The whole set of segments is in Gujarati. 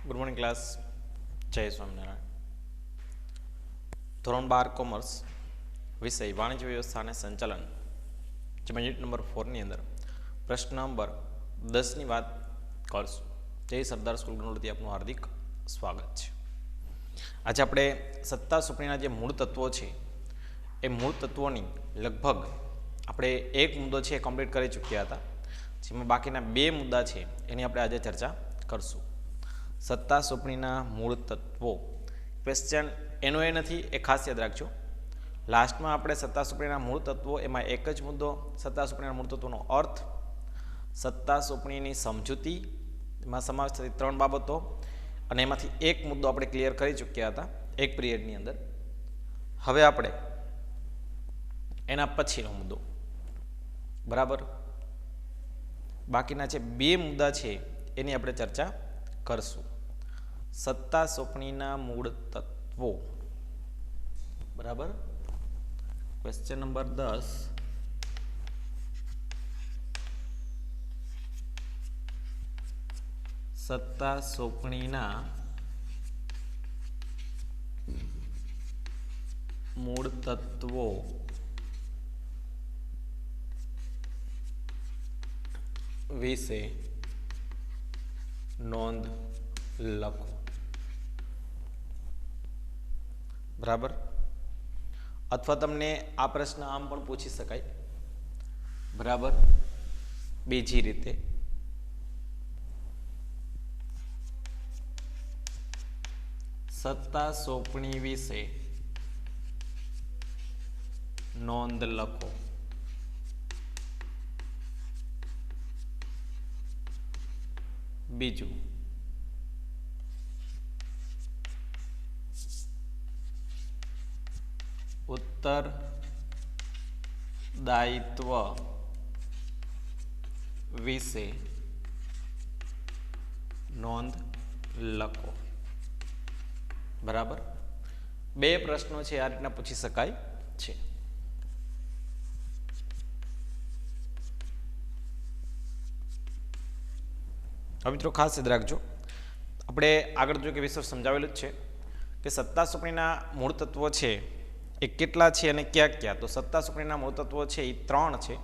Good morning class. જય સ્વામિનારાયણ. ધોરણ 12 કોમર્સ વિષય વાણિજ્ય વ્યવસ્થા અને સંચાલન, જેમાં યુનિટ નંબર 4ની અંદર પ્રશ્ન નંબર 10ની વાત કરશું. જય સરદાર સ્કૂલ ગણોરથી આપનું હાર્દિક સ્વાગત છે. આજે આપણે સત્તા સોંપણીના જે મૂળ તત્વો છે એ મૂળ તત્વોની લગભગ આપણે એક મુદ્દો છે એ કમ્પ્લીટ કરી ચૂક્યા હતા, જેમાં બાકીના બે મુદ્દા છે એની આપણે આજે ચર્ચા કરશું. સત્તા સોંપણીના મૂળ તત્વો ક્વેશ્ચન એનો એ નથી, એ ખાસ યાદ રાખજો. લાસ્ટમાં આપણે સત્તા સોંપણીના મૂળ તત્વો, એમાં એક જ મુદ્દો સત્તા સોંપણીના મૂળ તત્વોનો અર્થ, સત્તા સોંપણીની સમજૂતી, એમાં સમાવેશ થતી 3 બાબતો, અને એમાંથી એક મુદ્દો આપણે ક્લિયર કરી ચૂક્યા હતા એક પિરિયડની અંદર. હવે આપણે એના પછીનો મુદ્દો, બરાબર, બાકીના જે બે મુદ્દા છે એની આપણે ચર્ચા કરશું. સત્તા સોંપણીના મૂળ તત્વો, બરાબર. Question number 10. સત્તા સોંપણીના મૂળ તત્વો વિશે નોંધ લખો, બરાબર. અથવા તમને આ પ્રશ્ન આમ પણ પૂછી શકાય, બરાબર, બીજી રીતે. સત્તા સોંપણી વિશે નોંધ લખો. બીજું, ઉત્તરદાયિત્વ વિશે નોંધ લખો, બરાબર. બે પ્રશ્નો છે આ રીતના પૂછી શકાય છે. હવે મિત્રો ખાસ યાદ રાખજો, આપણે આગળ જો કે વિષય સમજાવેલું જ છે કે સત્તા સોંપણીના મૂળ તત્વો છે એ કેટલા છે અને ક્યાં ક્યાં. તો સત્તા સોંપણીના મૂળ તત્વો છે એ 3 છે.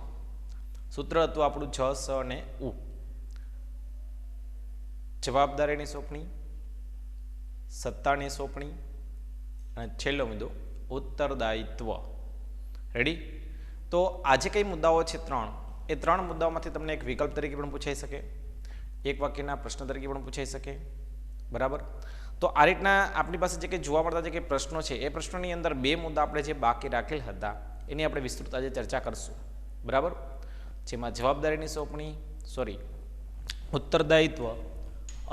સૂત્ર હતું આપણું જ, સ અને ઉ. જવાબદારીની સોંપણી, સત્તાની સોંપણી, અને છેલ્લો મુદ્દો ઉત્તરદાયિત્વ. રેડી? તો આજે કઈ મુદ્દાઓ છે 3, એ 3 મુદ્દાઓમાંથી તમને એક વિકલ્પ તરીકે પણ પૂછાઈ શકે, એક વાક્યના પ્રશ્ન તરીકે પણ પૂછાઈ શકે, બરાબર. તો આ રીતના આપણી પાસે જે કંઈ જોવા મળતા જે કંઈ પ્રશ્નો છે એ પ્રશ્નોની અંદર બે મુદ્દા આપણે જે બાકી રાખેલ હતા એની આપણે વિસ્તૃત આજે ચર્ચા કરશું, બરાબર. જેમાં જવાબદારીની સોંપણી, ઉત્તરદાયિત્વ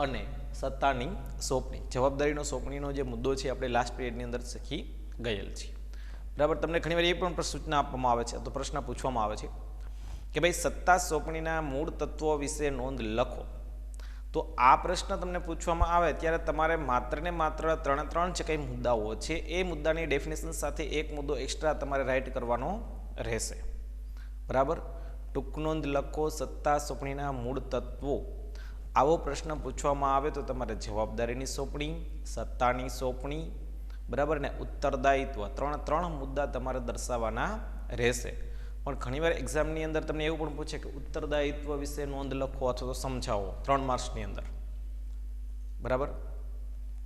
અને સત્તાની સોંપણી. જવાબદારીનો સોંપણીનો જે મુદ્દો છે આપણે લાસ્ટ પિરિયડની અંદર શીખી ગયેલ છે, બરાબર. તમને ઘણીવાર એ પણ સૂચના આપવામાં આવે છે, તો પ્રશ્ન પૂછવામાં આવે છે કે ભાઈ સત્તા સોંપણીના મૂળ તત્વો વિશે નોંધ લખો. તો આ પ્રશ્ન તમને પૂછવામાં આવે ત્યારે તમારે માત્ર ને માત્ર 3 જે કંઈ મુદ્દાઓ છે એ મુદ્દાની ડેફિનેશન સાથે એક મુદ્દો એક્સ્ટ્રા તમારે રાઇટ કરવાનો રહેશે, બરાબર. ટૂંક નોંધ લખો સત્તા સોંપણીના મૂળ તત્વો. આવો પ્રશ્ન પૂછવામાં આવે તો તમારે જવાબદારીની સોંપણી, સત્તાની સોંપણી, બરાબર, ને ઉત્તરદાયિત્વ 3 મુદ્દા તમારે દર્શાવવાના રહેશે. પણ ઘણીવાર એક્ઝામની અંદર તમને એવું પણ પૂછે કે ઉત્તરદાયિત્વ વિશે નોંધ લખો અથવા તો સમજાવો 3 માર્ક્સની અંદર, બરાબર.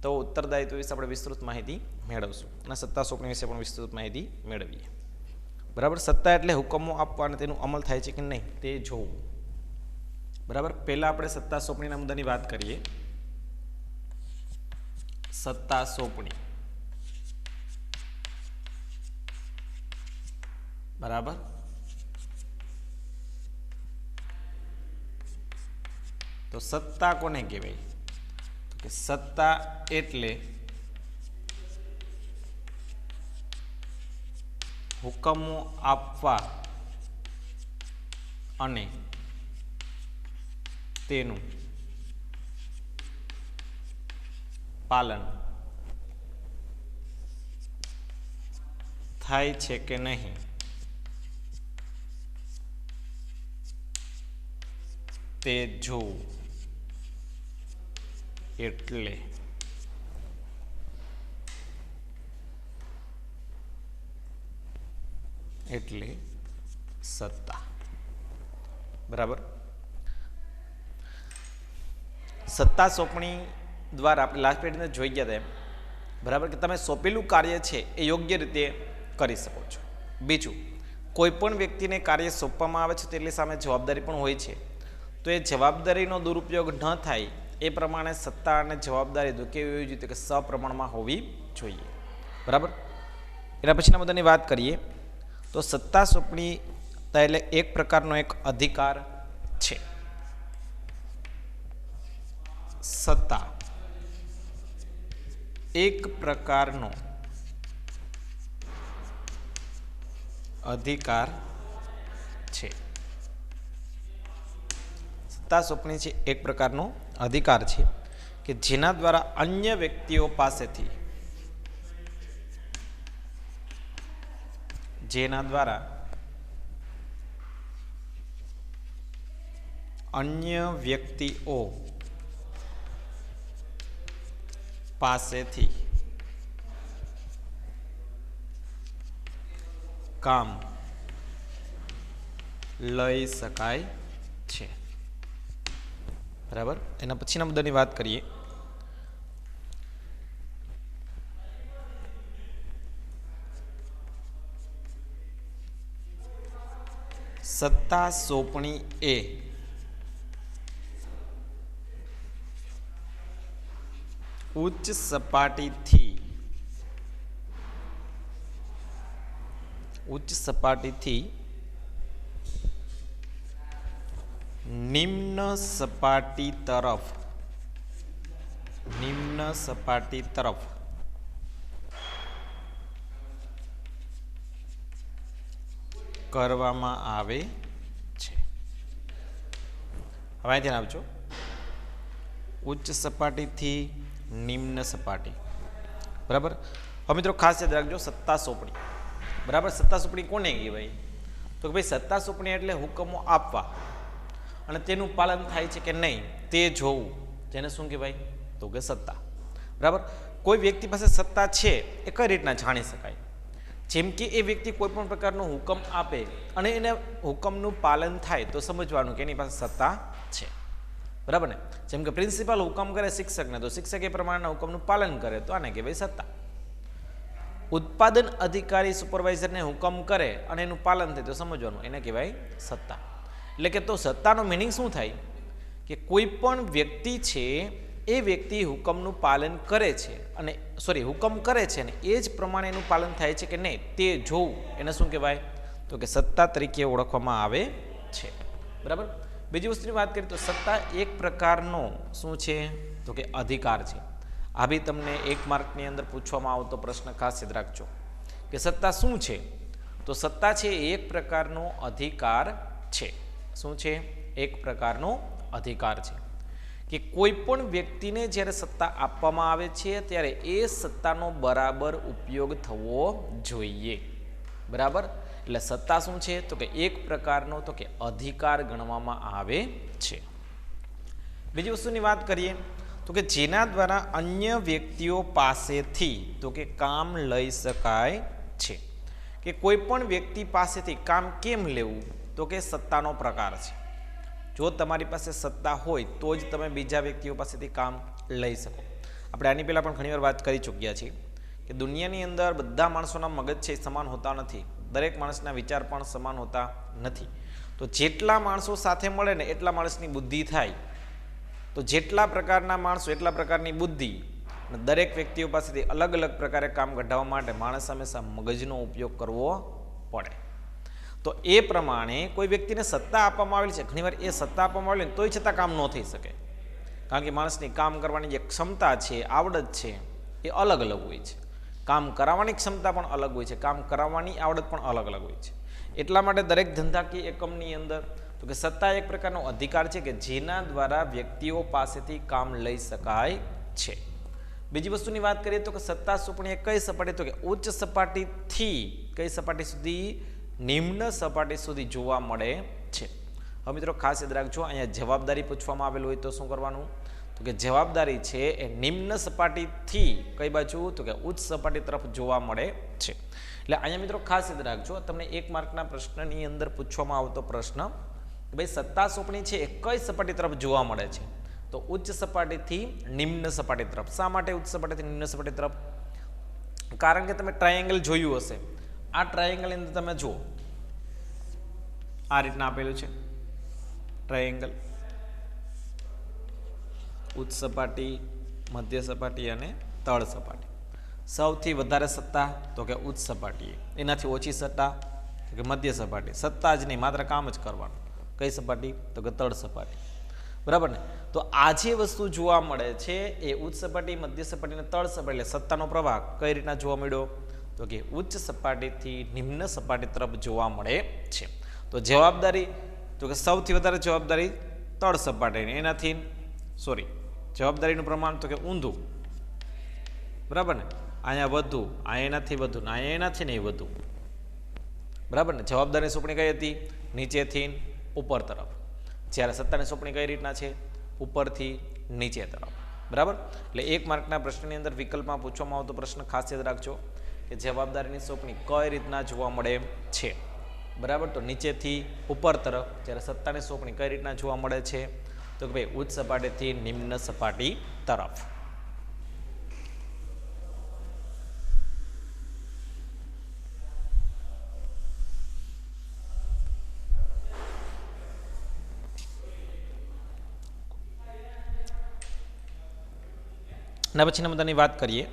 તો ઉત્તરદાયિત્વ વિશે આપણે વિસ્તૃત માહિતી મેળવશું અને સત્તા સોંપણી વિશે પણ વિસ્તૃત માહિતી મેળવીએ, બરાબર. સત્તા એટલે હુકમો આપવા અને તેનું અમલ થાય છે કે નહીં તે જોવું, બરાબર. પહેલા આપણે સત્તા સોંપણીના મુદ્દાની વાત કરીએ. સત્તા સોંપણી, બરાબર. તો સત્તા કોને કહેવાય? કે સત્તા એટલે હુકમો આપવા અને તેનું પાલન થાય છે કે નહીં તે જોવું, એટલે એટલે સત્તા. બરાબર. સત્તા સોંપણી દ્વારા આપણે લાસ્ટ પેઢીને જોઈ ગયા હતા એમ, બરાબર, કે તમે સોંપેલું કાર્ય છે એ યોગ્ય રીતે કરી શકો છો. બીજું, કોઈ પણ વ્યક્તિને કાર્ય સોંપવામાં આવે છે તેટલી સામે જવાબદારી પણ હોય છે, તો એ જવાબદારીનો દુરુપયોગ ન થાય એ પ્રમાણે સત્તા અને જવાબદારી તો કેવી હોવી જોઈએ કે સપ્રમાણમાં હોવી જોઈએ. બરાબર. એના પછીના મુદ્દાની વાત કરીએ તો સત્તા સોંપણી એટલે એક પ્રકારનો એક અધિકાર છે. સત્તા એક પ્રકારનો અધિકાર છે. સત્તા સોંપણી છે એક પ્રકારનો અધિકાર છે કે જેના દ્વારા અન્ય વ્યક્તિઓ પાસેથી અન્ય વ્યક્તિઓ પાસેથી કામ લઈ શકાય છે. બરાબર. એના પછીના મુદ્દાની વાત કરીએ સત્તા સોંપણી એ ઉચ્ચ સપાટીથી નિમ્ન સપાટી તરફ કરવામાં આવે છે. હવે ધ્યાન આપજો. ઉચ્ચ સપાટીથી નિમ્ન સપાટી. બરાબર. હવે મિત્રો ખાસ યાદ રાખજો સત્તા સોંપણી. બરાબર. સત્તા સોંપણી કોને કહેવાય? તો કે ભાઈ સત્તા સોંપણી એટલે હુકમો આપવા અને તેનું પાલન થાય છે કે નહીં તે જોવું, તેને શું કહેવાય? તો કે સત્તા. બરાબર. કોઈ વ્યક્તિ પાસે સત્તા છે એ કઈ રીતના જાણી શકાય? જેમ કે એ વ્યક્તિ કોઈ પણ પ્રકારનો હુકમ આપે અને એને હુકમનું પાલન થાય તો સમજવાનું કે એની પાસે સત્તા છે. બરાબર ને? જેમ કે પ્રિન્સિપાલ હુકમ કરે શિક્ષકને તો શિક્ષક એ પ્રમાણેના હુકમનું પાલન કરે તો આને કહેવાય સત્તા. ઉત્પાદન અધિકારી સુપરવાઇઝરને હુકમ કરે અને એનું પાલન થાય તો સમજવાનું એને કહેવાય સત્તા. એટલે કે તો સત્તાનો મિનિંગ શું થાય કે કોઈ પણ વ્યક્તિ છે એ વ્યક્તિ હુકમનું પાલન કરે છે અને હુકમ કરે છે અને એ જ પ્રમાણે એનું પાલન થાય છે કે નહીં તે જોવું, એને શું કહેવાય? તો કે સત્તા તરીકે ઓળખવામાં આવે છે. બરાબર. બીજી વસ્તુની વાત કરીએ તો સત્તા એક પ્રકારનો શું છે? તો કે અધિકાર છે. આ બી તમને 1 માર્કની અંદર પૂછવામાં આવતો પ્રશ્ન ખાસ યાદ રાખજો કે સત્તા શું છે? તો સત્તા છે એક પ્રકારનો અધિકાર છે. શું છે? એક પ્રકારનો અધિકાર છે કે કોઈ પણ વ્યક્તિને જ્યારે સત્તા આપવામાં આવે છે ત્યારે એ સત્તાનો બરાબર ઉપયોગ થવો જોઈએ. બરાબર. એટલે સત્તા શું છે? તો કે એક પ્રકારનો તો કે અધિકાર ગણવામાં આવે છે. બીજી વસ્તુની વાત કરીએ તો કે જેના દ્વારા અન્ય વ્યક્તિઓ પાસેથી તો કે કામ લઈ શકાય છે. કે કોઈ પણ વ્યક્તિ પાસેથી કામ કેમ લેવું? તો કે સત્તાનો પ્રકાર છે. જો તમારી પાસે સત્તા હોય તો જ તમે બીજા વ્યક્તિઓ પાસેથી કામ લઈ શકો. આપણે આની પહેલાં પણ ઘણીવાર વાત કરી ચૂક્યા છીએ કે દુનિયાની અંદર બધા માણસોના મગજ છે સમાન હોતા નથી. દરેક માણસના વિચાર પણ સમાન હોતા નથી. તો જેટલા માણસો સાથે મળે ને એટલા માણસની બુદ્ધિ થાય. તો જેટલા પ્રકારના માણસો એટલા પ્રકારની બુદ્ધિ. દરેક વ્યક્તિઓ પાસેથી અલગ અલગ પ્રકારે કામ કઢાવવા માટે માણસ હંમેશા મગજનો ઉપયોગ કરવો પડે. તો એ પ્રમાણે કોઈ વ્યક્તિને સત્તા આપવામાં આવેલી છે, ઘણીવાર એ સત્તા આપવામાં આવેલી તોય છતાં કામ ન થઈ શકે. કારણ કે માણસની કામ કરવાની જે ક્ષમતા છે, આવડત છે એ અલગ અલગ હોય છે. કામ કરાવવાની ક્ષમતા પણ અલગ હોય છે, કામ કરાવવાની આવડત પણ અલગ અલગ હોય છે. એટલા માટે દરેક ધંધાકીય એકમની અંદર તો કે સત્તા એક પ્રકારનો અધિકાર છે કે જેના દ્વારા વ્યક્તિઓ પાસેથી કામ લઈ શકાય છે. બીજી વસ્તુની વાત કરીએ તો કે સત્તા સોંપણી કઈ સપાટી? તો કે ઉચ્ચ સપાટીથી કઈ સપાટી સુધી? નિમ્ન સપાટી સુધી જોવા મળે છે. હવે મિત્રો ખાસ યાદ રાખજો, અહીંયા જવાબદારી પૂછવામાં આવેલું હોય તો શું કરવાનું? તો તો કે જવાબદારી છે એ નિમ્ન સપાટીથી કઈ બાજુ તો કે ઉચ્ચ સપાટી તરફ જોવા મળે છે. એટલે અહીંયા મિત્રો ખાસ યાદ રાખજો, તમને 1 માર્કના પ્રશ્નની અંદર પૂછવામાં આવતો પ્રશ્ન ભાઈ સત્તા સોંપણી છે એ કઈ સપાટી તરફ જોવા મળે છે, તો ઉચ્ચ સપાટીથી નિમ્ન સપાટી તરફ. શા માટે ઉચ્ચ સપાટીથી નિમ્ન સપાટી તરફ? કારણ કે તમે ટ્રાયેંગલ જોયું હશે. આ ટ્રાયેંગલની અંદર તમે જુઓ આ રીતના આપેલું છે ટ્રાયેંગલ, ઉચ્ચ સપાટી, મધ્ય સપાટી અને તળ સપાટી. સૌથી વધારે સત્તા તો કે ઉચ્ચ સપાટીએ, એનાથી ઓછી સત્તા તો કે મધ્ય સપાટી. સત્તા જ નહીં, માત્ર કામ જ કરવાનું. કઈ સપાટી? તો કે તળ સપાટી. બરાબર ને? તો આ જે વસ્તુ જોવા મળે છે એ ઉચ્ચ સપાટી, મધ્ય સપાટી અને તળ સપાટી, એટલે સત્તાનો પ્રવાહ કઈ રીતના જોવા મળ્યો? તો કે ઉચ્ચ સપાટીથી નિમ્ન સપાટી તરફ જોવા મળે છે. તો જવાબદારી તો કે સૌથી વધારે જવાબદારી તળ સપાટીની, એનાથી જવાબદારીનું પ્રમાણ તો કે ઊંધું. બરાબર ને? અહીંયા વધુ, અહીંયા એનાથી વધુ, અહીંયા એનાથી નહીં વધુ. બરાબર ને? જવાબદારીની સોંપણી કઈ હતી? નીચેથી ઉપર તરફ. જ્યારે સત્તાની સોંપણી કઈ રીતના છે? ઉપરથી નીચે તરફ. બરાબર? એટલે 1 માર્કના પ્રશ્નની અંદર વિકલ્પમાં પૂછવામાં આવતો પ્રશ્ન ખાસ યાદ રાખજો કે જવાબદારીની સોંપણી કઈ રીતના જોવા મળે છે. બરાબર? તો નીચેથી ઉપર તરફ. જ્યારે સત્તાની સોંપણી કઈ રીતના જોવા મળે છે? તો કે ભાઈ ઉચ્ચ સપાટીથી નિમ્ન સપાટી તરફ. ના પછીના મુદ્દાની વાત કરીએ.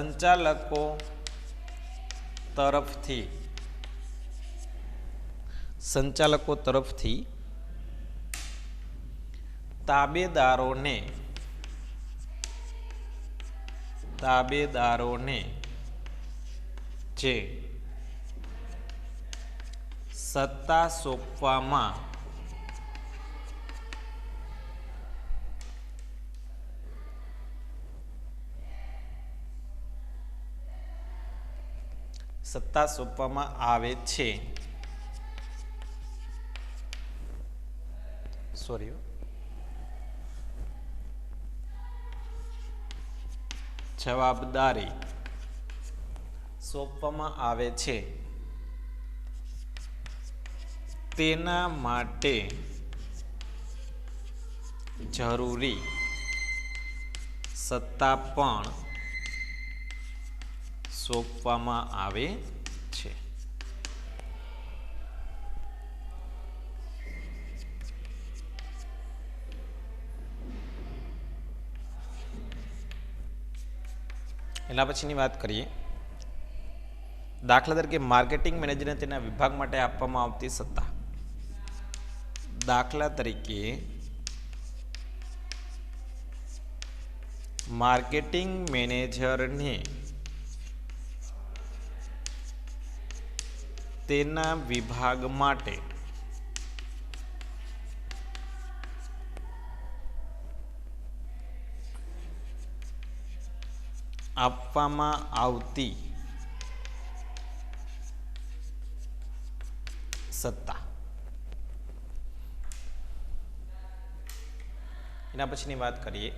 સંચાલકો તરફથી તાબેદારોને જે સત્તા સોંપવામાં આવે છે, જવાબદારી સોંપવામાં આવે છે તેના માટે જરૂરી સત્તા પણ સોંપવામાં આવે છે. એના પછીની વાત કરીએ. દાખલા તરીકે માર્કેટિંગ મેનેજરને તેના વિભાગ માટે આપવામાં આવતી સત્તા. દાખલા તરીકે માર્કેટિંગ મેનેજરને તેના વિભાગ માટે આપવામાં આવતી સત્તા. એના પછીની વાત કરીએ.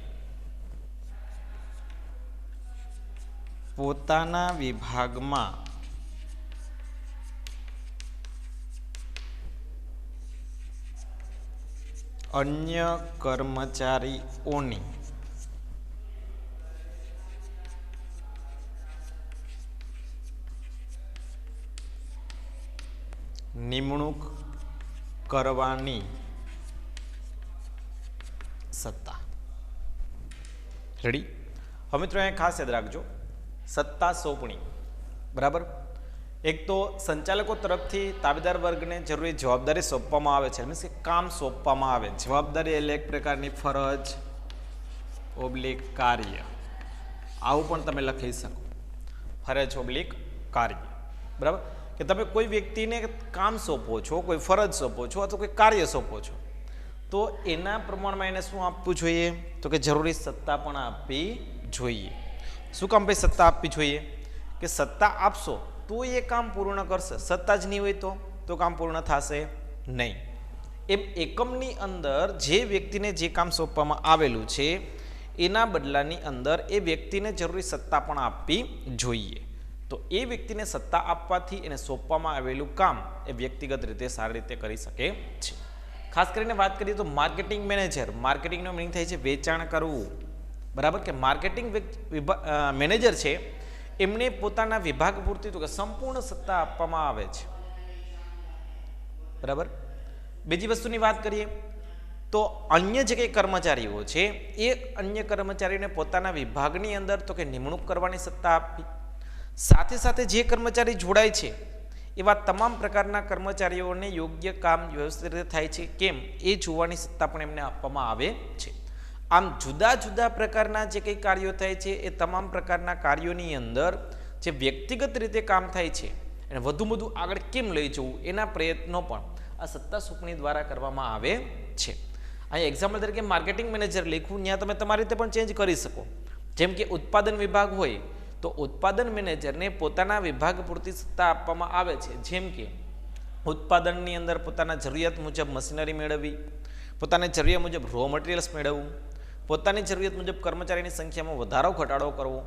પોતાના વિભાગમાં અન્ય કર્મચારીઓની નિમણૂક કરવાની સત્તા. રેડી? હવે મિત્રો અહીંયા ખાસ યાદ રાખજો, સત્તા સોંપણી. બરાબર? એક તો સંચાલકો તરફથી તાબેદાર વર્ગને જરૂરી જવાબદારી સોંપવામાં આવે છે, મીન્સ કે કામ સોંપવામાં આવે. જવાબદારી એટલે એક પ્રકારની ફરજ ઓબ્લિક કાર્ય, આવું પણ તમે લખી શકો. ફરજ ઓબ્લિક કાર્ય. બરાબર? કે તમે કોઈ વ્યક્તિને કામ સોંપો છો, કોઈ ફરજ સોંપો છો અથવા કોઈ કાર્ય સોંપો છો, તો એના પ્રમાણમાં એને શું આપવું જોઈએ? તો કે જરૂરી સત્તા પણ આપવી જોઈએ. શું કામ ભાઈ સત્તા આપવી જોઈએ? કે સત્તા આપશો તો એ કામ પૂર્ણ કરશે, સત્તા જ નહીં હોય તો કામ પૂર્ણ થશે નહીં. એમ એકમની અંદર જે વ્યક્તિને જે કામ સોંપવામાં આવેલું છે એના બદલાની અંદર એ વ્યક્તિને જરૂરી સત્તા પણ આપવી જોઈએ. તો એ વ્યક્તિને સત્તા આપવાથી એને સોંપવામાં આવેલું કામ એ વ્યક્તિગત રીતે સારી રીતે કરી શકે છે. ખાસ કરીને વાત કરીએ તો માર્કેટિંગ મેનેજર, માર્કેટિંગનો મિનિંગ થાય છે વેચાણ કરવું, બરાબર. કે માર્કેટિંગ મેનેજર છે એમને પોતાના વિભાગ પૂરતી તો કે સંપૂર્ણ સત્તા આપવામાં આવે છે, બરાબર. બીજી વસ્તુની વાત કરીએ તો અન્ય જે કંઈ કર્મચારીઓ છે એ અન્ય કર્મચારીઓને પોતાના વિભાગની અંદર તો કે નિમણૂક કરવાની સત્તા આપવી, સાથે સાથે જે કર્મચારી જોડાય છે એવા તમામ પ્રકારના કર્મચારીઓને યોગ્ય કામ વ્યવસ્થિત રીતે થાય છે કેમ એ જોવાની સત્તા પણ એમને આપવામાં આવે છે. આમ જુદા જુદા પ્રકારના જે કંઈ કાર્યો થાય છે એ તમામ પ્રકારના કાર્યોની અંદર જે વ્યક્તિગત રીતે કામ થાય છે અને વધુ આગળ કેમ લઈ જવું એના પ્રયત્નો પણ આ સત્તા સોંપણી દ્વારા કરવામાં આવે છે. અહીં એક્ઝામ્પલ તરીકે માર્કેટિંગ મેનેજર લખ્યું, ત્યાં તમે તમારી રીતે પણ ચેન્જ કરી શકો. જેમ કે ઉત્પાદન વિભાગ હોય તો ઉત્પાદન મેનેજરને પોતાના વિભાગ પૂરતી સત્તા આપવામાં આવે છે. જેમ કે ઉત્પાદનની અંદર પોતાના જરૂરિયાત મુજબ મશીનરી મેળવવી, પોતાની જરૂરિયાત મુજબ રો મટીરિયલ્સ મેળવવું, પોતાની જરૂરિયાત મુજબ કર્મચારીની સંખ્યામાં વધારો ઘટાડો કરવો,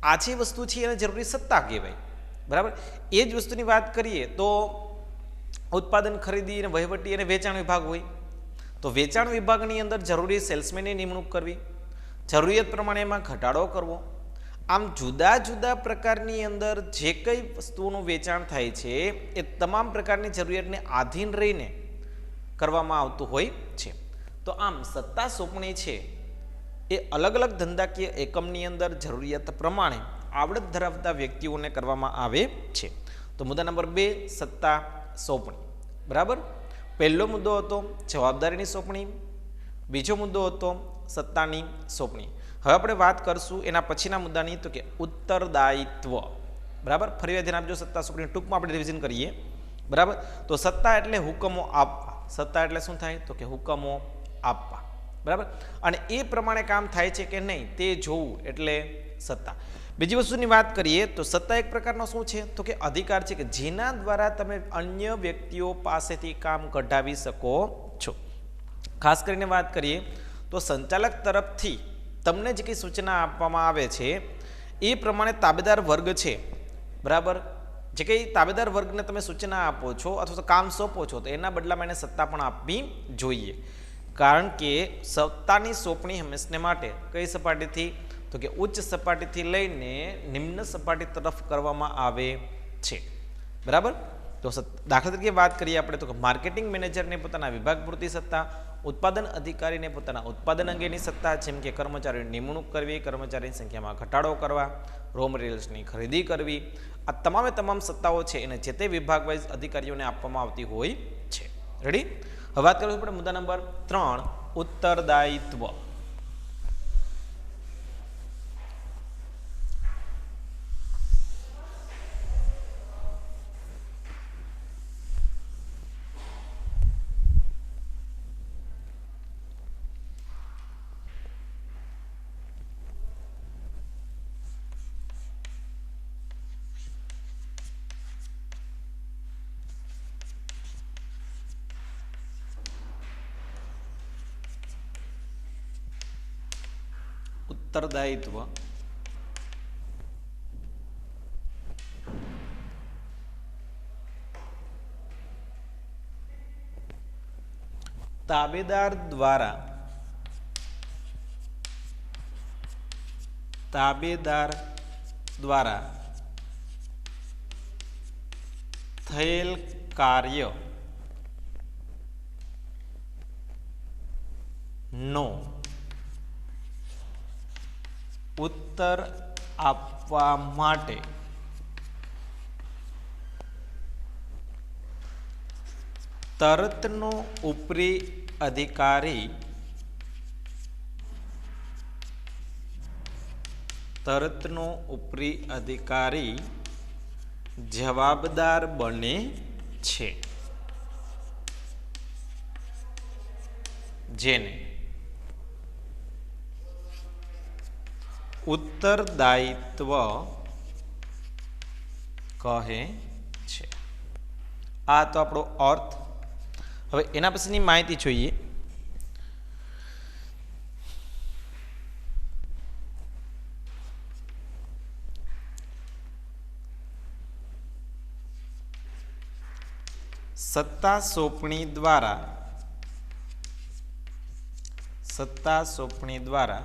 આ જે વસ્તુ છે એને જરૂરી સત્તા કહેવાય, બરાબર. એ જ વસ્તુની વાત કરીએ તો ઉત્પાદન ખરીદી અને વહીવટી અને વેચાણ વિભાગ હોય તો વેચાણ વિભાગની અંદર જરૂરી સેલ્સમેનની નિમણૂક કરવી, જરૂરિયાત પ્રમાણે એમાં ઘટાડો કરવો. આમ જુદા જુદા પ્રકારની અંદર જે કંઈ વસ્તુઓનું વેચાણ થાય છે એ તમામ પ્રકારની જરૂરિયાતને આધીન રહીને કરવામાં આવતું હોય છે. તો આમ સત્તા સોંપણી છે એ અલગ અલગ ધંધાકીય એકમની અંદર જરૂરિયાત પ્રમાણે આવડત ધરાવતા વ્યક્તિઓને કરવામાં આવે છે. તો મુદ્દા નંબર 2 સત્તા સોંપણી, બરાબર. પહેલો મુદ્દો હતો જવાબદારીની સોંપણી, બીજો મુદ્દો હતો સત્તાની સોંપણી. હવે આપણે વાત કરશું એના પછીના મુદ્દાની તો કે ઉત્તરદાયિત્વ, બરાબર. ફરી વાર ધ્યાન આપજો, સત્તા સોંપણી ટૂંકમાં આપણે રિવિઝન કરીએ, બરાબર. તો સત્તા એટલે હુકમો આપવા, સત્તા એટલે શું થાય તો કે હુકમો આપવા, બરાબર. અને એ પ્રમાણે કામ થાય છે કે નહીં તે જોવું એટલે સત્તા. બીજી વસ્તુની વાત કરીએ તો સત્તા એક પ્રકારનો શું છે તો કે અધિકાર છે કે જેના દ્વારા તમે અન્ય વ્યક્તિઓ પાસેથી કામ કઢાવી શકો છો. ખાસ કરીને વાત કરીએ તો સંચાલક તરફથી તમને જે કંઈ સૂચના આપવામાં આવે છે એ પ્રમાણે તાબેદાર વર્ગ છે, બરાબર. જે કંઈ તાબેદાર વર્ગને તમે સૂચના આપો છો અથવા તો કામ સોંપો છો તો એના બદલામાં એને સત્તા પણ આપવી જોઈએ. કારણ કે સત્તાની સોંપણી હંમેશને માટે કઈ સપાટીથી તો કે ઉચ્ચ સપાટીથી લઈને નિમ્ન સપાટી તરફ કરવામાં આવે છે, બરાબર. તો દાખલા તરીકે વાત કરીએ આપણે તો કે માર્કેટિંગ મેનેજરને પોતાના વિભાગ પૂરતી સત્તા, ઉત્પાદન અધિકારીને પોતાના ઉત્પાદન અંગેની સત્તા જેમ કે કર્મચારીઓની નિમણૂક કરવી, કર્મચારીની સંખ્યામાં ઘટાડો કરવા, રો મટીરિયલ્સની ખરીદી કરવી, આ તમામ સત્તાઓ છે એને જે તે વિભાગ વાઇઝ અધિકારીઓને આપવામાં આવતી હોય છે. રેડી. હવે વાત કરીશું આપણે મુદ્દા નંબર 3 ઉત્તરદાયિત્વ. ઉત્તરદાયિત્વ તાબેદાર દ્વારા થયેલ કાર્ય નો ઉત્તર આપવા માટે તરતનો ઉપરી અધિકારી જવાબદાર બને છે, જેને ઉત્તરદાયિત્વ કહે છે. આ તો આપણો અર્થ. હવે એના પછીની માહિતી જોઈએ. સત્તા સોંપણી દ્વારા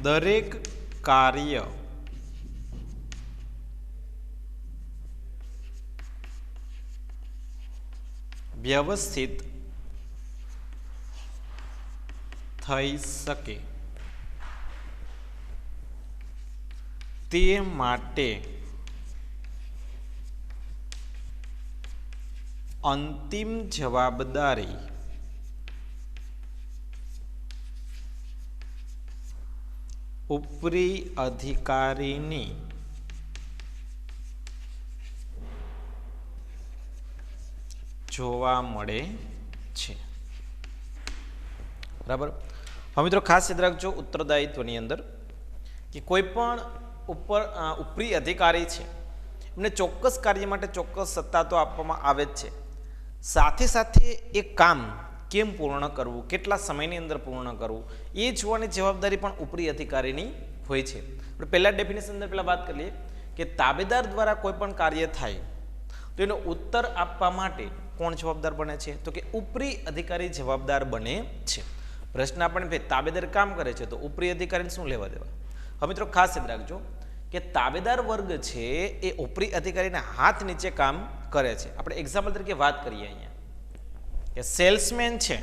દરેક કાર્ય વ્યવસ્થિત થઈ શકે તે માટે અંતિમ જવાબદારી ઉપરી અધિકારીની જોવા મળે છે. બરાબર. હવે મિત્રો ખાસ યાદ રાખજો ઉત્તરદાયિત્વની અંદર કે કોઈ પણ ઉપરી અધિકારી છે એમને ચોક્કસ કાર્ય માટે ચોક્કસ સત્તા તો આપવામાં આવે જ છે. સાથે સાથે એ કામ કેમ પૂર્ણ કરવું, કેટલા સમયની અંદર પૂર્ણ કરવું, એ જોવાની જવાબદારી પણ ઉપરી અધિકારીની હોય છે. આપણે પહેલા ડેફિનેશન અંદર પહેલા વાત કરીએ કે તાબેદાર દ્વારા કોઈ પણ કાર્ય થાય તો એનો ઉત્તર આપવા માટે કોણ જવાબદાર બને છે? તો કે ઉપરી અધિકારી જવાબદાર બને છે. પ્રશ્ન આપણે તાબેદાર કામ કરે છે તો ઉપરી અધિકારીને શું લેવા દેવા? હવે મિત્રો ખાસ યાદ રાખજો કે તાબેદાર વર્ગ છે એ ઉપરી અધિકારીના હાથ નીચે કામ કરે છે. આપણે એક્ઝામ્પલ તરીકે વાત કરીએ અહીંયા કે સેલ્સમેન છે,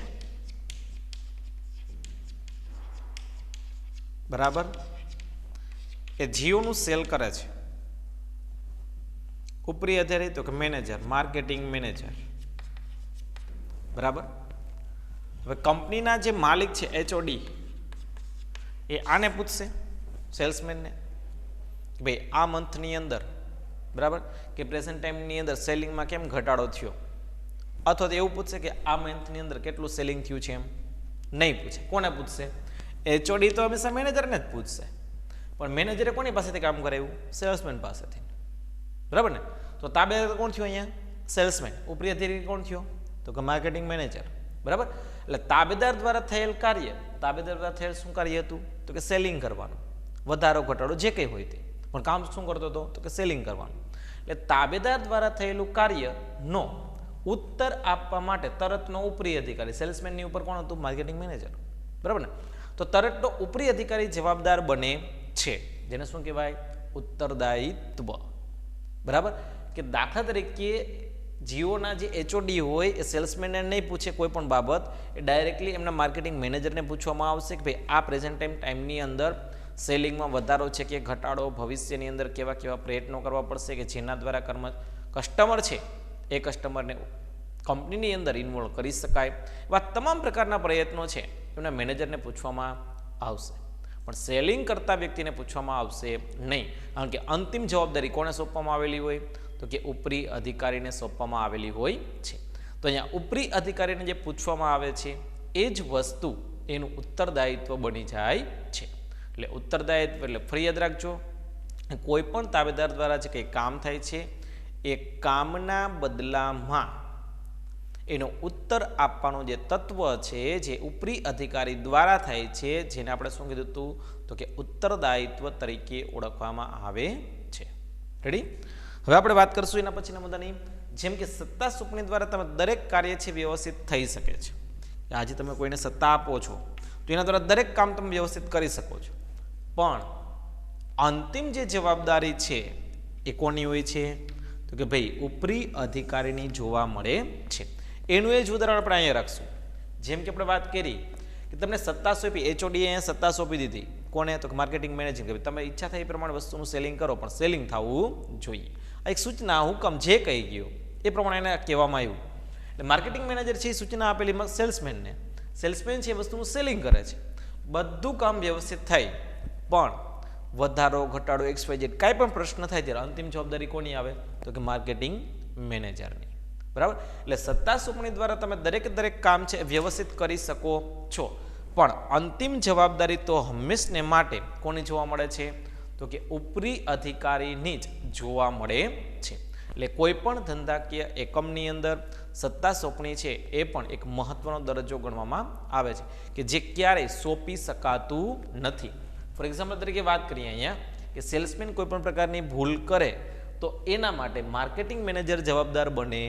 બરાબર, એ જીઓનું સેલ કરે છે. ઉપરી અધિકારી તો કે મેનેજર, માર્કેટિંગ મેનેજર, બરાબર. હવે કંપનીના જે માલિક છે એચઓડી એ આને પૂછશે સેલ્સમેનને કે ભાઈ આ મંથની અંદર, બરાબર, કે પ્રેઝન્ટ ટાઈમની અંદર સેલિંગમાં કેમ ઘટાડો થયો, અથવા તો એવું પૂછશે કે આ મંથની અંદર કેટલું સેલિંગ થયું છે, એમ નહીં પૂછે. કોને પૂછશે? એચઓડી તો હંમેશા મેનેજરને જ પૂછશે. પણ મેનેજરે કોની પાસેથી કામ કરાવ્યું? સેલ્સમેન પાસેથી, બરાબર ને. તો તાબેદાર કોણ થયો અહીંયા? સેલ્સમેન. ઉપરી અધિકારી કોણ થયો? તો કે માર્કેટિંગ મેનેજર, બરાબર. એટલે તાબેદાર દ્વારા થયેલ કાર્ય, તાબેદાર દ્વારા થયેલ શું કાર્ય હતું? તો કે સેલિંગ કરવાનું, વધારો ઘટાડો જે કંઈ હોય તે. પણ કામ શું કરતો હતો? તો કે સેલિંગ કરવાનું. એટલે તાબેદાર દ્વારા થયેલું કાર્યનો ઉત્તર આપવા માટે તરતનો ઉપરી અધિકારી, સેલ્સમેનની ઉપર કોણ હતું? માર્કેટિંગ મેનેજર, બરાબર ને. તો તરતનો ઉપરી અધિકારી જવાબદાર બને છે, જેને શું કહેવાય? ઉત્તરદાયિત્વ, બરાબર. કે દાખલા તરીકે જીઓના જે એચઓડી હોય એ સેલ્સમેનને નહીં પૂછે કોઈ પણ બાબત, એ ડાયરેક્ટલી એમના માર્કેટિંગ મેનેજરને પૂછવામાં આવશે કે ભાઈ આ પ્રેઝન્ટ ટાઈમની અંદર સેલિંગમાં વધારો છે કે ઘટાડો, ભવિષ્યની અંદર કેવા કેવા પ્રયત્નો કરવા પડશે કે જેના દ્વારા કસ્ટમર છે એ કસ્ટમરને કંપનીની અંદર ઇન્વોલ્વ કરી શકાય. એવા તમામ પ્રકારના પ્રયત્નો છે એમના મેનેજરને પૂછવામાં આવશે. પણ સેલિંગ કરતા વ્યક્તિને પૂછવામાં આવશે નહીં, કારણ કે અંતિમ જવાબદારી કોને સોંપવામાં આવેલી હોય? તો કે ઉપરી અધિકારીને સોંપવામાં આવેલી હોય છે. તો અહીંયા ઉપરી અધિકારીને જે પૂછવામાં આવે છે એ જ વસ્તુ એનું ઉત્તરદાયિત્વ બની જાય છે. એટલે ઉત્તરદાયિત્વ એટલે ફરી યાદ રાખજો, કોઈ પણ તાબેદાર દ્વારા જે કંઈ કામ થાય છે એ કામના બદલામાં એનો ઉત્તર આપવાનું જે તત્વ છે જે ઉપરી અધિકારી દ્વારા થાય છે, જેને આપણે શું કીધું હતું? તો કે ઉત્તરદાયિત્વ તરીકે ઓળખવામાં આવે છે. રેડી? હવે આપણે વાત કરશું એના પછીના મુદ્દાની. જેમ કે સત્તા સોંપણી દ્વારા તમે દરેક કાર્ય છે વ્યવસ્થિત થઈ શકે છે. આજે તમે કોઈને સત્તા આપો છો તો એના દ્વારા દરેક કામ તમે વ્યવસ્થિત કરી શકો છો, પણ અંતિમ જે જવાબદારી છે એ કોની હોય છે? તો કે ભાઈ ઉપરી અધિકારીની જોવા મળે છે. એનું એ જ ઉદાહરણ આપણે અહીંયા રાખશું. જેમ કે આપણે વાત કરી કે તમને સત્તા સોંપી, એચઓડીએ અહીંયા સત્તા સોંપી દીધી. કોને? તો માર્કેટિંગ મેનેજર. તમે ઈચ્છા થાય એ પ્રમાણે વસ્તુનું સેલિંગ કરો, પણ સેલિંગ થવું જોઈએ. આ એક સૂચના, હુકમ જે કહી ગયો એ પ્રમાણે એને કહેવામાં આવ્યું. એટલે માર્કેટિંગ મેનેજર છે એ સૂચના આપેલી સેલ્સમેનને, સેલ્સમેન છે એ વસ્તુનું સેલિંગ કરે છે. બધું કામ વ્યવસ્થિત થાય, પણ વધારો ઘટાડો XYZ કાંઈ પણ પ્રશ્ન થાય ત્યારે અંતિમ જવાબદારી કોની આવે? તો કે માર્કેટિંગ મેનેજરની, બરાબર. એટલે સત્તા સોંપણી દ્વારા તમે દરેક કામ છે વ્યવસ્થિત કરી શકો છો, પણ અંતિમ જવાબદારી તો હંમેશને માટે કોની જોવા મળે છે? તો કે ઉપરી અધિકારીની જ જોવા મળે છે. એટલે કોઈ પણ ધંધાકીય એકમની અંદર સત્તા સોંપણી છે એ પણ એક મહત્વનો દરજ્જો ગણવામાં આવે છે કે જે ક્યારેય સોંપી શકાતું નથી. ફોર એક્ઝામ્પલ તરીકે વાત કરીએ અહીંયા કે સેલ્સમેન કોઈ પણ પ્રકારની ભૂલ કરે તો એના માટે માર્કેટિંગ મેનેજર જવાબદાર બને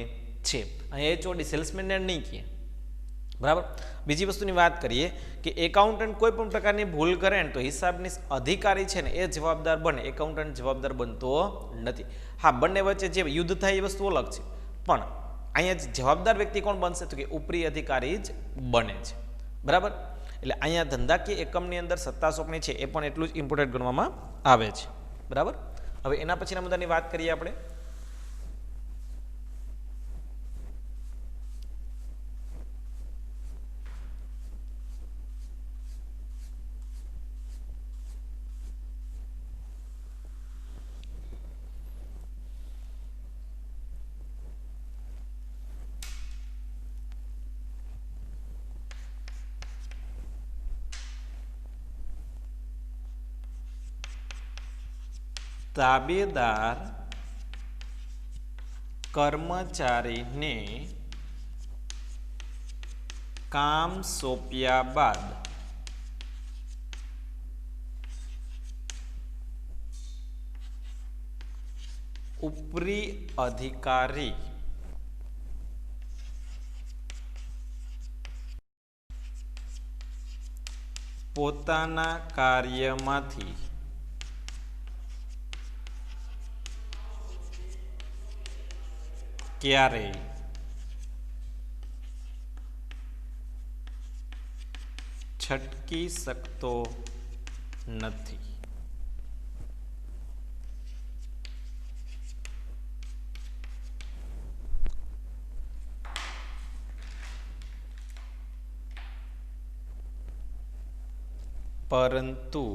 છે. અહીંયા એચઓડી સેલ્સમેનને નહીં કહે. બરાબર. બીજી વસ્તુની વાત કરીએ કે એકાઉન્ટન્ટ કોઈ પણ પ્રકારની ભૂલ કરે ને તો હિસાબની અધિકારી છે ને એ જવાબદાર બને, એકાઉન્ટન્ટ જવાબદાર બનતો નથી. હા, બંને વચ્ચે જે યુદ્ધ થાય એ વસ્તુ અલગ છે, પણ અહીંયા જવાબદાર વ્યક્તિ કોણ બનશે? તો કે ઉપરી અધિકારી જ બને છે. બરાબર. એટલે અહીંયા ધંધાકીય એકમની અંદર સત્તા સોંપણી છે એ પણ એટલું જ ઇમ્પોર્ટન્ટ ગણવામાં આવે છે. બરાબર. હવે એના પછીના મુદ્દાની વાત કરીએ આપણે. તાબેદાર કર્મચારીને કામ સોંપ્યા બાદ ઉપરી અધિકારી પોતાના કાર્યમાંથી ક્યારેય છટકી શકતો નથી. પરંતુ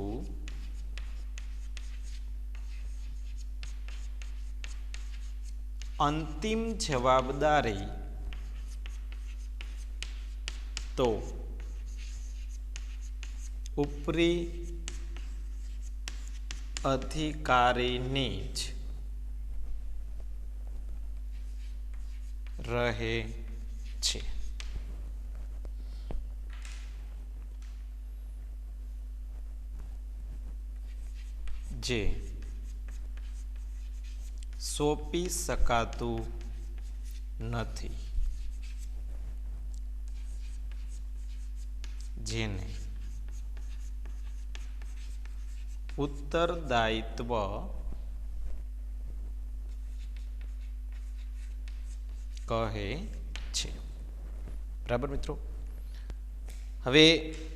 અંતિમ જવાબદારી તો ઉપરી અધિકારીની જ રહે છે. જે સોંપી શકાતું નથી, જેને ઉત્તરદાયિત્વ કહે છે. બરાબર મિત્રો. હવે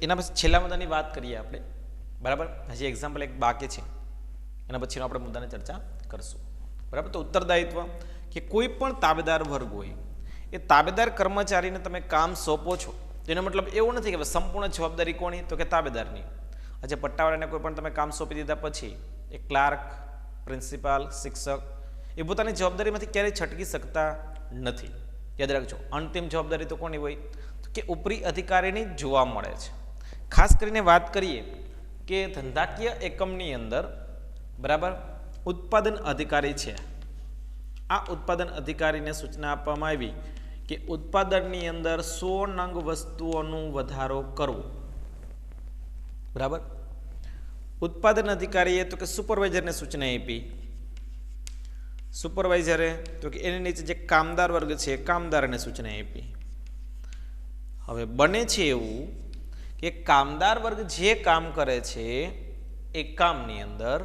એના પછી છેલ્લા મુદ્દાની વાત કરીએ આપણે. બરાબર. હજી એક્ઝામ્પલ એક બાકી છે, એના પછીનો આપણે મુદ્દાની ચર્ચા કરશું. બરાબર. તો ઉત્તરદાયિત્વ કે કોઈ પણ તાબેદાર વર્ગ હોય એ તાબેદાર કર્મચારીને તમે કામ સોંપો છો, એનો મતલબ એવો નથી કે સંપૂર્ણ જવાબદારી કોની? તો કે તાબેદારની. આજે પટ્ટાવાળાને કોઈ પણ તમે કામ સોંપી દીધા પછી એ ક્લાર્ક, પ્રિન્સિપાલ, શિક્ષક એ પોતાની જવાબદારીમાંથી ક્યારેય છટકી શકતા નથી. યાદ રાખજો, અંતિમ જવાબદારી તો કોની હોય? તો કે ઉપરી અધિકારીની જોવા મળે છે. ખાસ કરીને વાત કરીએ કે ધંધાકીય એકમની અંદર બરાબર ઉત્પાદન અધિકારી છે. આ ઉત્પાદન અધિકારીને સૂચના આપવામાં આવી કે ઉત્પાદનની અંદર 100 નંગ વસ્તુઓનું વધારો કરવો. બરાબર. ઉત્પાદન અધિકારીએ તો કે સુપરવાઇઝરને સૂચના આપી. સુપરવાઇઝરે તો કે એની નીચે જે કામદાર વર્ગ છે કામદારને સૂચના આપી. હવે બને છે એવું કે કામદાર વર્ગ જે કામ કરે છે એ કામની અંદર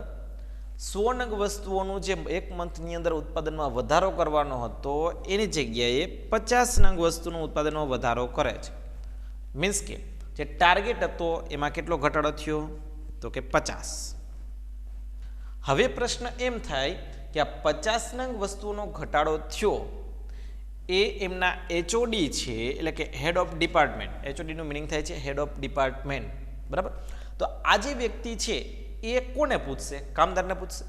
100 નંગ વસ્તુઓનું જે એક મંથની અંદર ઉત્પાદનમાં વધારો કરવાનો હતો એની જગ્યાએ 50 નંગ વસ્તુનું ઉત્પાદનમાં વધારો કરે છે. મીન્સ કે જે ટાર્ગેટ હતો એમાં કેટલો ઘટાડો થયો? તો કે 50. હવે પ્રશ્ન એમ થાય કે આ 50 નંગ વસ્તુનો ઘટાડો થયો એ એમના એચઓડી છે, એટલે કે હેડ ઓફ ડિપાર્ટમેન્ટ. એચઓડીનું મિનિંગ થાય છે હેડ ઓફ ડિપાર્ટમેન્ટ. બરાબર. તો આ જે વ્યક્તિ છે એ કોને પૂછશે? કામદારને પૂછશે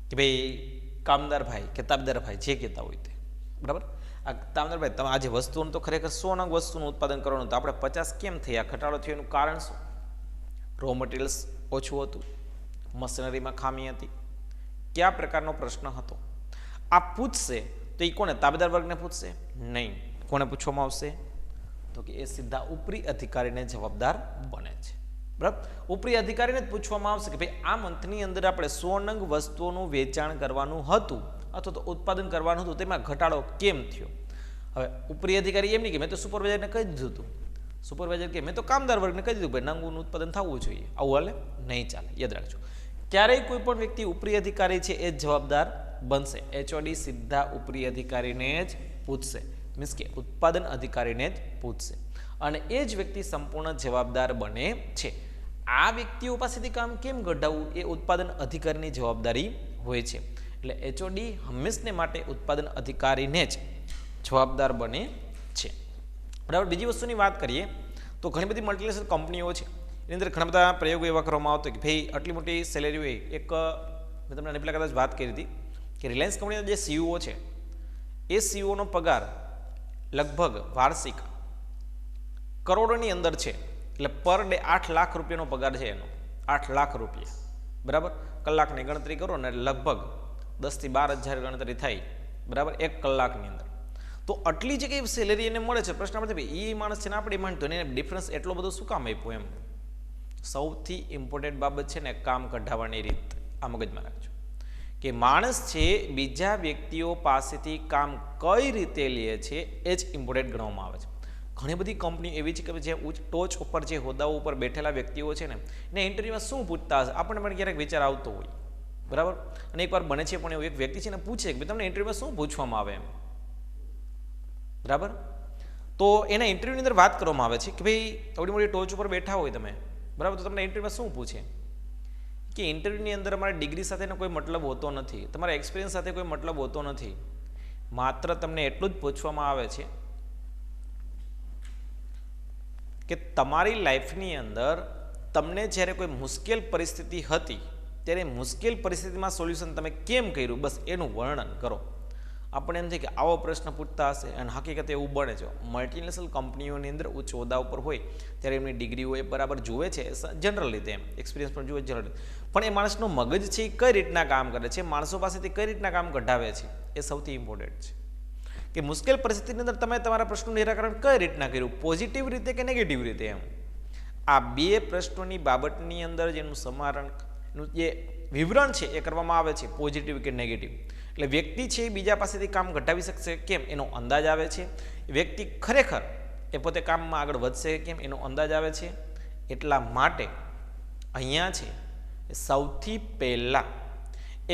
કે ભાઈ કામદાર ભાઈ કે તાબેદાર ભાઈ જે કહેતા હોય તે. બરાબર. તામદારભાઈ, તમે આજે વસ્તુનું તો ખરેખર 100 નંગ વસ્તુનું ઉત્પાદન કરવાનું, તો આપણે 50 કેમ થયા, ઘટાડો થયો? એનું કારણ શું? રો મટીરિયલ્સ ઓછું હતું, મશીનરીમાં ખામી હતી, કયા પ્રકારનો પ્રશ્ન હતો? આ પૂછશે તો એ કોને? તાબેદાર વર્ગને પૂછશે? નહીં. કોને પૂછવામાં આવશે? તો કે એ સીધા ઉપરી અધિકારીને જવાબદાર બને છે. બરાબર, ઉપરી અધિકારીને જ પૂછવામાં આવશે કે ભાઈ આ મંથની અંદર આપણે 100 નંગ વસ્તુઓનું વેચાણ કરવાનું હતું અથવા તો ઉત્પાદન કરવાનું હતું, તેમાં ઘટાડો કેમ થયો? હવે ઉપરી અધિકારી એમ નહીં કે મેં તો સુપરવાઇઝરને કહી દીધું હતું, સુપરવાઇઝર કે મેં તો કામદાર વર્ગને કહી દીધું ભાઈ નંગનું ઉત્પાદન થવું જોઈએ, આવું હાલે નહીં ચાલે. યાદ રાખજો, ક્યારેય કોઈ પણ વ્યક્તિ ઉપરી અધિકારી છે એ જ જવાબદાર બનશે. એચઓડી સીધા ઉપરી અધિકારીને જ પૂછશે, મીન્સ કે ઉત્પાદન અધિકારીને જ પૂછશે અને એ જ વ્યક્તિ સંપૂર્ણ જવાબદાર બને છે. આ વ્યક્તિઓ પાસેથી કામ કેમ કઢાવવું એ ઉત્પાદન અધિકારીની જવાબદારી હોય છે. એટલે એચઓડી હંમેશને માટે ઉત્પાદન અધિકારીને જ જવાબદાર બને છે. બરાબર, બીજી વસ્તુની વાત કરીએ તો ઘણી બધી મલ્ટીનેશનલ કંપનીઓ છે, એની અંદર ઘણા બધા પ્રયોગો એવા કરવામાં આવતો કે ભાઈ આટલી મોટી સેલેરી હોય. એક મેં તમને પહેલાં કદાચ વાત કરી હતી કે રિલાયન્સ કંપનીના જે સીઈઓ છે એ સીઈઓનો પગાર લગભગ વાર્ષિક કરોડોની અંદર છે. એટલે પર ડે 8 લાખ રૂપિયાનો પગાર છે એનો, 8 લાખ રૂપિયા. બરાબર, કલાકની ગણતરી કરો ને લગભગ 10 થી 12 હજાર ગણતરી થાય. બરાબર, 1 કલાકની અંદર. તો આટલી જગ્યાએ સેલેરી એને મળે છે. પ્રશ્ન આપણે એ માણસ છે ને આપણે માનતો એને ડિફરન્સ એટલો બધો શું કામ આપ્યો? એમ સૌથી ઇમ્પોર્ટન્ટ બાબત છે ને કામ કઢાવવાની રીત. આ મગજમાં રાખજો કે માણસ છે બીજા વ્યક્તિઓ પાસેથી કામ કઈ રીતે લે છે એ જ ઇમ્પોર્ટન્ટ ગણવામાં આવે છે. ઘણી બધી કંપની એવી છે કે જે ટોચ ઉપર જે હોદ્દાઓ ઉપર બેઠેલા વ્યક્તિઓ છે ને એને ઇન્ટરવ્યુમાં શું પૂછતા હશે આપણને પણ ક્યારેક વિચાર આવતો હોય. બરાબર, અને એકવાર બને છે પણ એવું એક વ્યક્તિ છે ને પૂછે કે તમને ઇન્ટરવ્યુમાં શું પૂછવામાં આવે એમ. બરાબર, તો એના ઇન્ટરવ્યુની અંદર વાત કરવામાં આવે છે કે ભાઈ આવડી મોટી ટોચ ઉપર બેઠા હોય તમે, બરાબર, તો તમને ઇન્ટરવ્યુમાં શું પૂછે કે ઇન્ટરવ્યુની અંદર અમારા ડિગ્રી સાથેનો કોઈ મતલબ હોતો નથી, તમારા એક્સપિરિયન્સ સાથે કોઈ મતલબ હોતો નથી, માત્ર તમને એટલું જ પૂછવામાં આવે છે કે તમારી લાઈફની અંદર તમને જ્યારે કોઈ મુશ્કેલ પરિસ્થિતિ હતી ત્યારે મુશ્કેલ પરિસ્થિતિમાં સોલ્યુશન તમે કેમ કર્યું, બસ એનું વર્ણન કરો. આપણે એમ થાય કે આવો પ્રશ્ન પૂછતા હશે અને હકીકતે એવું બને છે. મલ્ટીનેશનલ કંપનીઓની અંદર ઉચ્ચ હોદ્દા ઉપર હોય ત્યારે એમની ડિગ્રીઓ એ બરાબર જુએ છે જનરલ રીતે, એમ એક્સપિરિયન્સ પણ જુએ જનરલ, પણ એ માણસનો મગજ છે એ કઈ રીતના કામ કરે છે, માણસો પાસેથી કઈ રીતના કામ કઢાવે છે એ સૌથી ઇમ્પોર્ટન્ટ છે. કે મુશ્કેલ પરિસ્થિતિની અંદર તમે તમારા પ્રશ્નનું નિરાકરણ કઈ રીતના કર્યું, પોઝિટિવ રીતે કે નેગેટિવ રીતે. એમ આ બે પ્રશ્નોની બાબતની અંદર જેનું સમારણનું જે વિવરણ છે એ કરવામાં આવે છે, પોઝિટિવ કે નેગેટિવ. એટલે વ્યક્તિ છે એ બીજા પાસેથી કામ ઘટાવી શકશે કેમ એનો અંદાજ આવે છે, વ્યક્તિ ખરેખર એ પોતે કામમાં આગળ વધશે કેમ એનો અંદાજ આવે છે. એટલા માટે અહીંયા છે સૌથી પહેલાં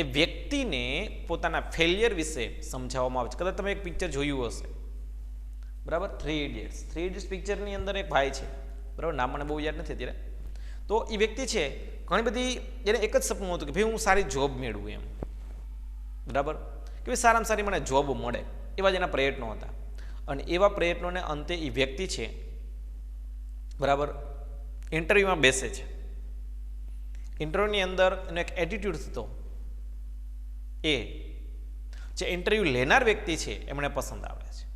એ વ્યક્તિને પોતાના ફેલિયર વિશે સમજાવવામાં આવે છે. કદાચ તમે એક પિક્ચર જોયું હશે, બરાબર, 3 ઇડિયટ્સ પિક્ચરની અંદર એક ભાઈ છે, બરાબર, નામ મને બહુ યાદ નથી અત્યારે. તો એ વ્યક્તિ છે ઘણી બધી એને એક જ સપનું હતું કે ભાઈ હું સારી જોબ મેળવું એમ. બરાબર, કે ભાઈ સારામાં સારી મને જોબ મળે, એવા જ એના પ્રયત્નો હતા. અને એવા પ્રયત્નોને અંતે એ વ્યક્તિ છે, બરાબર, ઇન્ટરવ્યુમાં બેસે છે. ઇન્ટરવ્યુની અંદર એનો એક એટીટ્યુડ હતો, એ જે ઇન્ટરવ્યુ લેનાર વ્યક્તિ છે એમને પસંદ આવે છે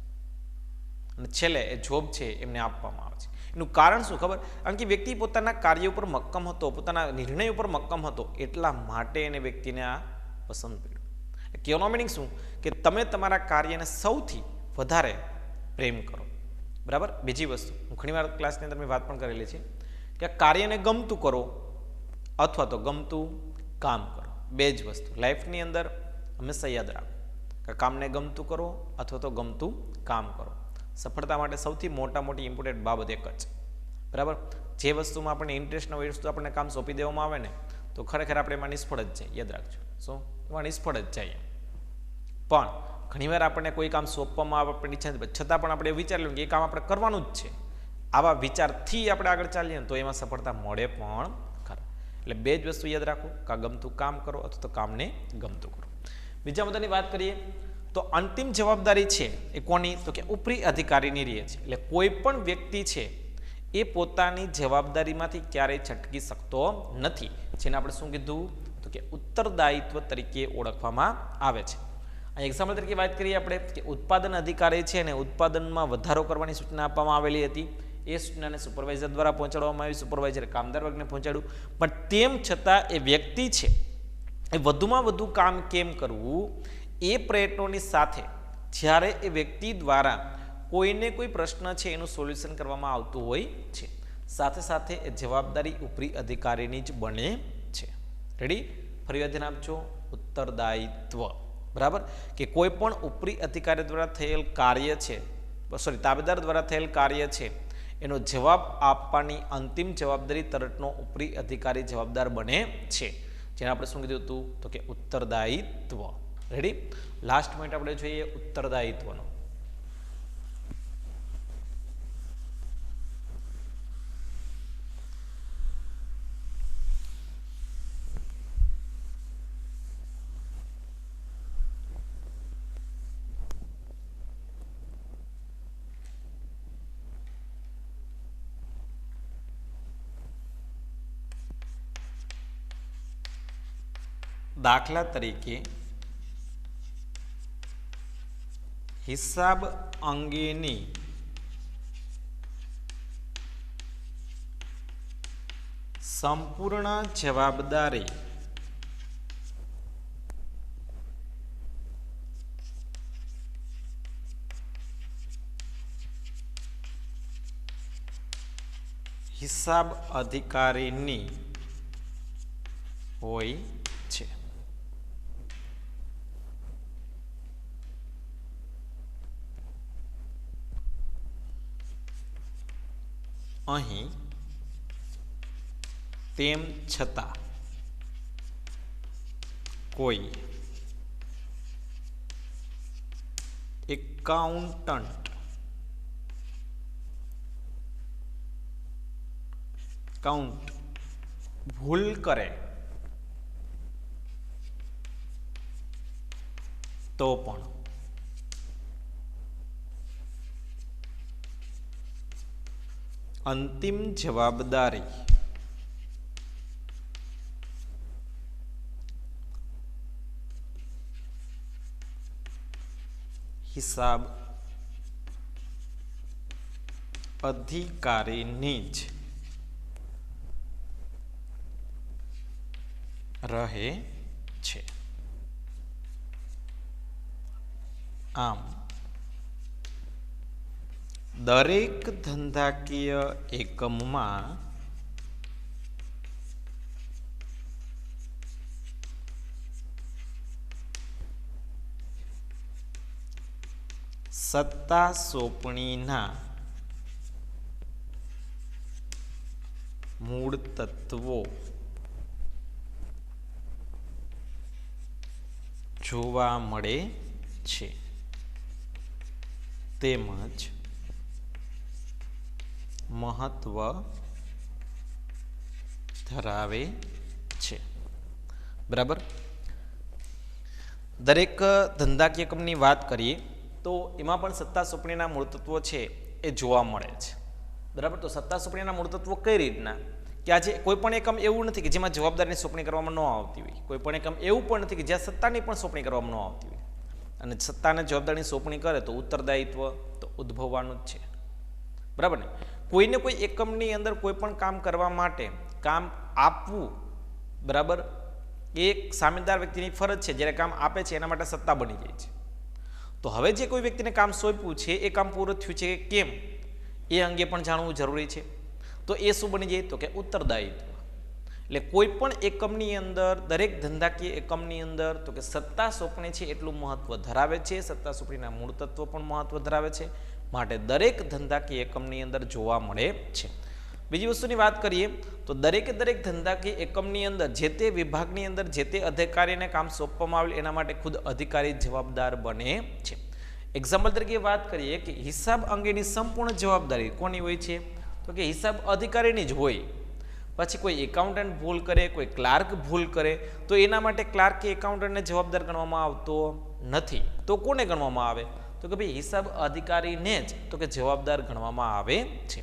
અને છેલ્લે એ જોબ છે એમને આપવામાં આવે છે. એનું કારણ શું ખબર? કારણ કે વ્યક્તિ પોતાના કાર્ય ઉપર મક્કમ હતો, પોતાના નિર્ણય ઉપર મક્કમ હતો, એટલા માટે એને વ્યક્તિને આ પસંદ પડ્યું. કહેવાનો મિનિંગ શું કે તમે તમારા કાર્યને સૌથી વધારે પ્રેમ કરો. બરાબર, બીજી વસ્તુ હું ઘણીવાર ક્લાસની અંદર મેં વાત પણ કરેલી છે કે કાર્યને ગમતું કરો અથવા તો ગમતું કામ કરો. બે જ વસ્તુ લાઈફની અંદર હંમેશા યાદ રાખો કે કામને ગમતું કરો અથવા તો ગમતું કામ કરો. સફળતા માટે સૌથી મોટી ઇમ્પોર્ટન્ટ બાબત એક જ. બરાબર, જે વસ્તુમાં આપણને ઇન્ટરેસ્ટ ન હોય એ વસ્તુ આપણને કામ સોંપી દેવામાં આવે ને તો ખરેખર આપણે એમાં નિષ્ફળ જ જાય. યાદ રાખજો, શું એમાં નિષ્ફળ જ જાય. પણ ઘણીવાર આપણને કોઈ કામ સોંપવામાં આવે આપણી ઈચ્છા છતાં પણ આપણે વિચારી લઈએ કે એ કામ આપણે કરવાનું જ છે. આવા વિચારથી આપણે આગળ ચાલીએ ને તો એમાં સફળતા મળે પણ ખરા. એટલે બે જ વસ્તુ યાદ રાખો, કાં ગમતું કામ કરો અથવા તો કામને ગમતું કરો. બીજા મુદ્દાની વાત કરીએ તો અંતિમ જવાબદારી છે એ કોની? તો કે ઉપરી અધિકારીની રહે છે. એટલે કોઈ પણ વ્યક્તિ છે એ પોતાની જવાબદારીમાંથી ક્યારેય છટકી શકતો નથી, જેને આપણે શું કીધું તો કે ઉત્તરદાયિત્વ તરીકે ઓળખવામાં આવે છે. અહીં એક્ઝામ્પલ તરીકે વાત કરીએ આપણે કે ઉત્પાદન અધિકારી છે અને ઉત્પાદનમાં વધારો કરવાની સૂચના આપવામાં આવેલી હતી. એ સૂચનાને સુપરવાઇઝર દ્વારા પહોંચાડવામાં આવી. સુપરવાઇઝરે કામદાર વર્ગને પહોંચાડ્યું, પણ તેમ છતાં એ વ્યક્તિ છે એ વધુમાં વધુ કામ કેમ કરવું એ પ્રયત્નોની સાથે જ્યારે એ વ્યક્તિ દ્વારા કોઈને કોઈ પ્રશ્ન છે એનું સોલ્યુશન કરવામાં આવતું હોય છે, સાથે સાથે એ જવાબદારી ઉપરી અધિકારીની જ બને છે. રેડી? ફરી ધ્યાન આપજો. ઉત્તરદાયિત્વ, બરાબર, કે કોઈ પણ ઉપરી અધિકારી દ્વારા થયેલ કાર્ય છે, તાબેદાર દ્વારા થયેલ કાર્ય છે એનો જવાબ આપવાની અંતિમ જવાબદારી તરતનો ઉપરી અધિકારી જવાબદાર બને છે, જેને આપણે શું કીધું હતું તો કે ઉત્તરદાયિત્વ. રેડી? લાસ્ટ પોઈન્ટ આપણે જોઈએ ઉત્તરદાયિત્વનો. દાખલા તરીકે હિસાબ અંગેની સંપૂર્ણ જવાબદારી હિસાબ અધિકારીની હોય છે. અહીં તેમ છતાં કોઈ એકાઉન્ટન્ટ ભૂલ કરે તો પણ અંતિમ જવાબદારી હિસાબ અધિકારીની જ રહે છે. આમ દરેક ધંધાકીય એકમમાં સત્તા સોંપણીના મૂળ તત્વો જોવા મળે છે, તેમજ મહત્વ ધરાવે છે. બરાબર? દરેક ધંધાકીય એકમની વાત કરીએ તો એમાં પણ સત્તા સોંપણીના મૂળ તત્વો છે એ જોવા મળે છે. બરાબર? તો સત્તા સોંપણીના મૂળ તત્વો કઈ રીતના કે આજે કોઈ પણ એકમ એવું નથી કે જેમાં જવાબદારીની સોંપણી કરવામાં ન આવતી હોય, કોઈ પણ એકમ એવું પણ નથી કે જ્યાં સત્તાની પણ સોંપણી કરવામાં ન આવતી હોય, અને સત્તાને જવાબદારીની સોંપણી કરે તો ઉત્તરદાયિત્વ તો ઉદ્ભવવાનું જ છે. બરાબર ને? કોઈને કોઈ એકમની અંદર કોઈ પણ કામ કરવા માટે કામ આપવું, બરાબર, એ એક સામેદાર વ્યક્તિની ફરજ છે. જ્યારે કામ આપે છે એના માટે સત્તા બની જાય છે. તો હવે જે કોઈ વ્યક્તિને કામ સોંપ્યું છે એ કામ પૂરું થયું છે કે કેમ એ અંગે પણ જાણવું જરૂરી છે. તો એ શું બની જાય તો કે ઉત્તરદાયિત્વ. એટલે કોઈ પણ એકમની અંદર, દરેક ધંધાકીય એકમની અંદર તો કે સત્તા સોંપણી છે એટલું મહત્વ ધરાવે છે. સત્તા સોંપણીના મૂળ તત્વો પણ મહત્વ ધરાવે છે, માટે દરેક ધંધાકીય એકમની અંદર જોવા મળે છે. બીજી વસ્તુની વાત કરીએ તો દરેકે દરેક ધંધાકીય એકમની અંદર જે તે વિભાગની અંદર જે તે અધિકારીને કામ સોંપવામાં આવેલ એના માટે ખુદ અધિકારી જવાબદાર બને છે. એક્ઝામ્પલ તરીકે વાત કરીએ કે હિસાબ અંગેની સંપૂર્ણ જવાબદારી કોની હોય છે તો કે હિસાબ અધિકારીની જ હોય. પછી કોઈ એકાઉન્ટન્ટ ભૂલ કરે, કોઈ ક્લાર્ક ભૂલ કરે તો એના માટે ક્લાર્ક કે એકાઉન્ટન્ટને જવાબદાર ગણવામાં આવતો નથી. તો કોને ગણવામાં આવે તો કે ભાઈ હિસાબ અધિકારીને જ તો કે જવાબદાર ગણવામાં આવે છે.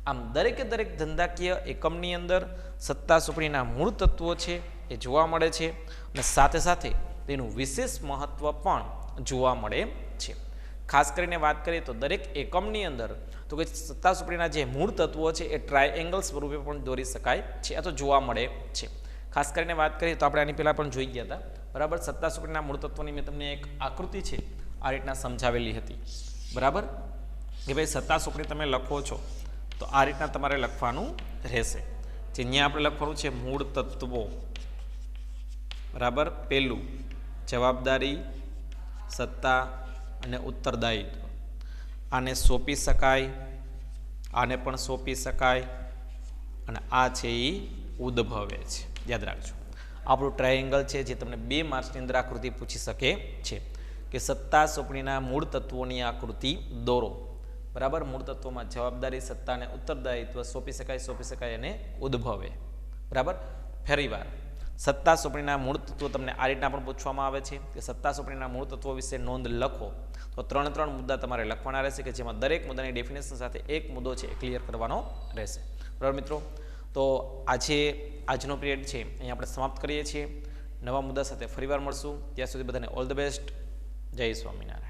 આમ દરેકે દરેક ધંધાકીય એકમની અંદર સત્તા સોંપણીના મૂળ તત્વો છે એ જોવા મળે છે, અને સાથે સાથે તેનું વિશેષ મહત્વ પણ જોવા મળે છે. ખાસ કરીને વાત કરીએ તો દરેક એકમની અંદર તો કે સત્તા સોંપણીના જે મૂળ તત્વો છે એ ટ્રાયએંગલ સ્વરૂપે પણ દોરી શકાય છે અથવા જોવા મળે છે. ખાસ કરીને વાત કરીએ તો આપણે આની પહેલાં પણ જોઈ ગયા હતા, બરાબર. સત્તા સોંપણીના મૂળ તત્વોની મેં તમને એક આકૃતિ છે આ રીતના સમજાવેલી હતી, બરાબર, કે ભાઈ સત્તા સોંપણી તમે લખો છો તો આ રીતના તમારે લખવાનું રહેશે. જે અહીંયા આપણે લખવાનું છે મૂળ તત્વો, બરાબર. પહેલું જવાબદારી, સત્તા અને ઉત્તરદાયિત્વ. આને સોંપી શકાય, આને પણ સોંપી શકાય, અને આ છે એ ઉદ્ભવે છે. યાદ રાખજો, આપણું ટ્રાયેંગલ છે જે તમને 2 માર્ક્સની અંદર આકૃતિ પૂછી શકે છે કે સત્તા સોંપણીના મૂળ તત્વોની આકૃતિ દોરો, બરાબર. મૂળ તત્વોમાં જવાબદારી, સત્તા અને ઉત્તરદાયિત્વ સોંપી શકાય અને ઉદ્ભવે, બરાબર. ફરીવાર સત્તા સોંપણીના મૂળ તત્વો તમને આ રીતના પણ પૂછવામાં આવે છે કે સત્તા સોંપણીના મૂળ તત્વો વિશે નોંધ લખો, તો 3 મુદ્દા તમારે લખવાના રહેશે કે જેમાં દરેક મુદ્દાની ડેફિનેશન સાથે એક મુદ્દો છે એ ક્લિયર કરવાનો રહેશે, બરાબર મિત્રો. તો આજનો પીરિયડ છે અહીં આપણે સમાપ્ત કરીએ છીએ. નવા મુદ્દા સાથે ફરીવાર મળશું. ત્યાં સુધી બધાને ઓલ ધ બેસ્ટ. જય સ્વામિનારાયણ.